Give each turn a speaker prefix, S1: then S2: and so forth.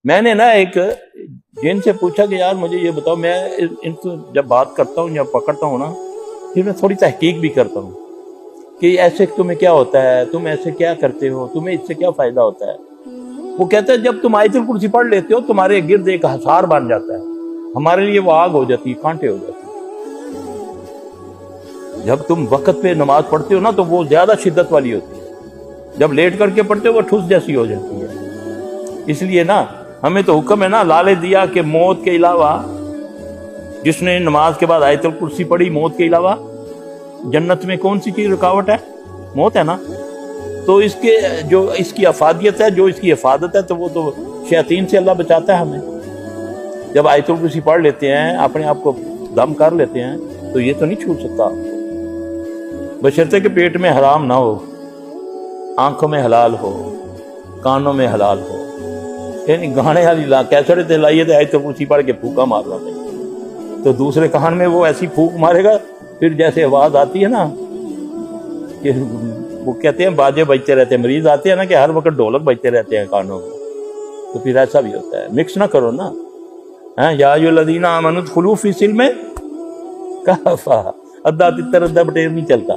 S1: میں نے نا ایک جن سے پوچھا کہ یار مجھے یہ بتاؤ، میں ان سے جب بات کرتا ہوں یا پکڑتا ہوں نا، پھر میں تھوڑی تحقیق بھی کرتا ہوں کہ ایسے تمہیں کیا ہوتا ہے، تم ایسے کیا کرتے ہو، تمہیں اس سے کیا فائدہ ہوتا ہے۔ وہ کہتا ہے جب تم آیت الکرسی پڑھ لیتے ہو تمہارے گرد ایک حصار بن جاتا ہے، ہمارے لیے وہ آگ ہو جاتی ہے، کانٹے ہو جاتی ہے۔ جب تم وقت پہ نماز پڑھتے ہو نا تو وہ زیادہ شدت والی ہوتی ہے، جب لیٹ کر کے پڑھتے ہو وہ ٹھوس جیسی ہو جاتی ہے۔ اس لیے نا ہمیں تو حکم ہے نا، لالے دیا کہ موت کے علاوہ جس نے نماز کے بعد آیت الکرسی پڑھی، موت کے علاوہ جنت میں کون سی چیز رکاوٹ ہے؟ موت ہے نا۔ تو اس کے جو اس کی افادیت ہے، جو اس کی حفاظت ہے، تو وہ تو شیاطین سے اللہ بچاتا ہے ہمیں۔ جب آیت الکرسی پڑھ لیتے ہیں، اپنے آپ کو دم کر لیتے ہیں، تو یہ تو نہیں چھوٹ سکتا، بشرطے کہ پیٹ میں حرام نہ ہو، آنکھوں میں حلال ہو، کانوں میں حلال ہو۔ یعنی گانے والی کیسے تے لائیے تو آیت الکرسی پڑھ کے پھونکا مارنا چاہیے، تو دوسرے کان میں وہ ایسی پھونک مارے گا، پھر جیسے آواز آتی ہے نا کہ وہ کہتے ہیں باجے بجتے رہتے ہیں، مریض آتے ہیں نا کہ ہر وقت ڈھولک بجتے رہتے ہیں کانوں میں، تو پھر ایسا بھی ہوتا ہے۔ مکس نہ کرو نا، یا ایھا الذین آمنوا ادخلوا فی السلم کافہ، ادھا تتر ادھا بٹیر نہیں چلتا۔